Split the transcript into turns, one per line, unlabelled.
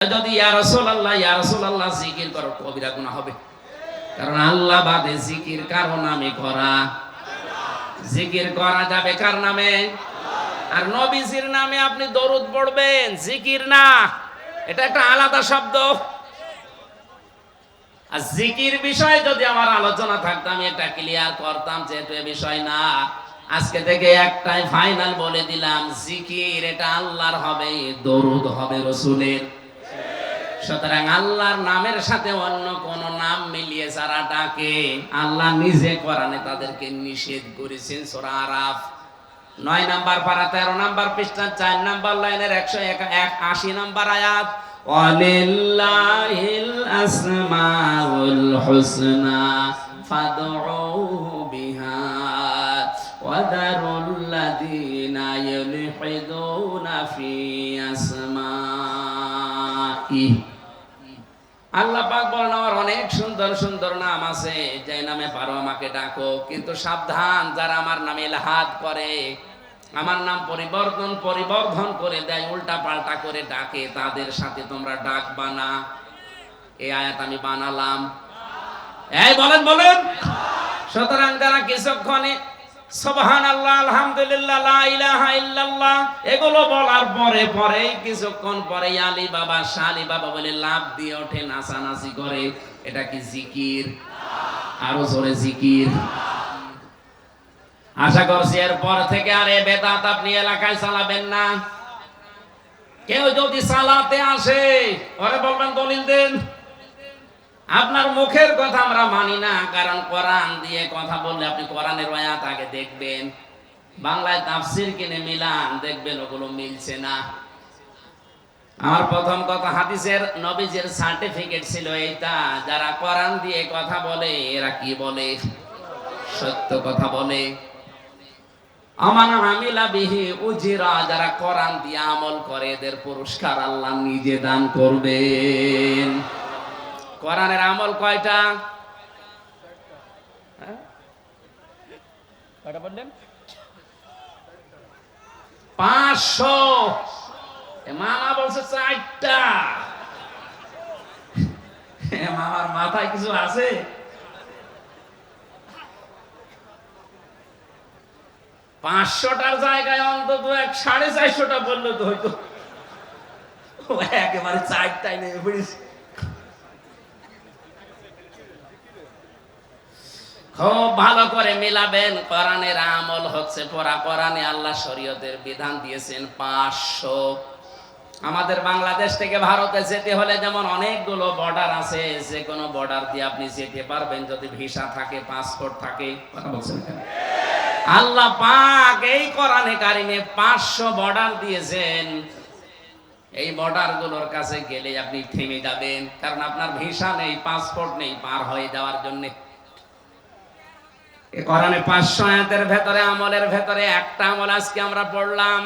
যদি ইয়া রাসূলুল্লাহ জিকির করো কবিরা গুনাহ হবে। কারণ আল্লাহ বাদে জিকির কারো নামে করা, জিকির করা যাবে কার নামে? আর নবীজির নামে আপনি দরুদ পড়বেন, জিকির না, এটা একটা আলাদা শব্দ। আর জিকির বিষয়ে যদি আমার আলোচনা থাকতো আমি এটা ক্লিয়ার করতাম, যেহেতু এ বিষয় না। আজকে থেকে একটাই ফাইনাল বলে দিলাম, জিকির এটা আল্লাহর হবে, দরুদ হবে রাসূলের। সুতরাং আল্লাহর নামের সাথে অন্য কোন নাম মিলিয়ে যারা ডাকে, আল্লাহ নিজে কোরআনে তাদেরকে নিষেধ করেছেন। সূরা আরাফ 9 নাম্বার পারা 13 নাম্বার পৃষ্ঠা 4 নাম্বার লাইনের 181 নাম্বার আয়াত, ওয়ালিল্লাহিল আসমাউল হুসনা ফাদউহু বিহা ওয়াদারুল লাযিনা ইউলহিদুনা ফি আসমাই। আল্লাহ পাক বলেন আমার অনেক সুন্দর সুন্দর নাম আছে, যে নামে পারো আমাকে ডাকো, কিন্তু সাবধান যারা আমার নামে ইলহাদ করে, আমার নাম পরিবর্ধন করে দেয়, উল্টা পাল্টা করে ডাকে, তাদের সাথে তোমরা ডাকবা না। এই আয়াত আমি বানালাম। এই বলেন বলেন। সুতরাং যারা কিছুক্ষণে সুবহানাল্লাহ, আলহামদুলিল্লাহ, লা ইলাহা ইল্লাল্লাহ এগুলো বলার পরে পরেই কিছুক্ষণ পরে আলী বাবা শালি বাবা বলে লাভ দিয়ে ওঠে, নাচানাচি করে, এটা কি জিকির? আরো জোরে জিকির। আশা করছি এরপর থেকে আর এই বেদাত আপনি এলাকায় চালাবেন না। কেউ যদি চালাতে আসে ওরে বলবেন দলিল দেন। আপনার মুখের কথা আমরা মানি না, কারণ কোরআন দিয়ে কথা বললে আপনি কোরআনের আয়াত আগে দেখবেন, বাংলায় তাফসীর কিনে মিলান, দেখবেন ওগুলো মিলছে না। আমার প্রথম কথা, হাদিসের নবীজির সার্টিফিকেট ছিল এইটা, যারা কোরআন দিয়ে কথা বলে এরা কি বলে? সত্য কথা বলে। আমান আমিলা বিহি উজিরা, যারা কোরআন দিয়ে আমল করে এদের পুরস্কার আল্লাহ নিজে দান করবেন। কোরআনের আমল কয়টা? কয়টা বললেন? 500। মামা বলছে 4টা। মামার মাথায় কিছু আছে? 500টার জায়গায় অন্তত 450টা বললে তো হয়তো। একেবারে 4টাই নেমে পড়েছে। খুব ভালো করে মিলাবেন। কোরআনের আমল হচ্ছে পড়া, কোরআনে আল্লাহ শরীয়তের বিধান দিয়েছেন 500। আমাদের বাংলাদেশ থেকে ভারতে যেতে হলে যেমন অনেকগুলো বর্ডার আছে, যে কোনো বর্ডার দিয়ে আপনি যেতে পারবেন যদি ভিসা থাকে, পাসপোর্ট থাকে। কথা বলছেন কেন? আল্লাহ পাক এই কোরআনে কারিমে 500 বর্ডার দিয়েছেন। এই বর্ডার গুলোর কাছে গেলে আপনি থেমে যাবেন, কারণ আপনার ভিসা নেই, পাসপোর্ট নেই পার হয়ে যাওয়ার জন্য। এই কোরআনে 500 আয়াতের ভেতরে আমলের ভেতরে একটা আমল আজকে আমরা পড়লাম।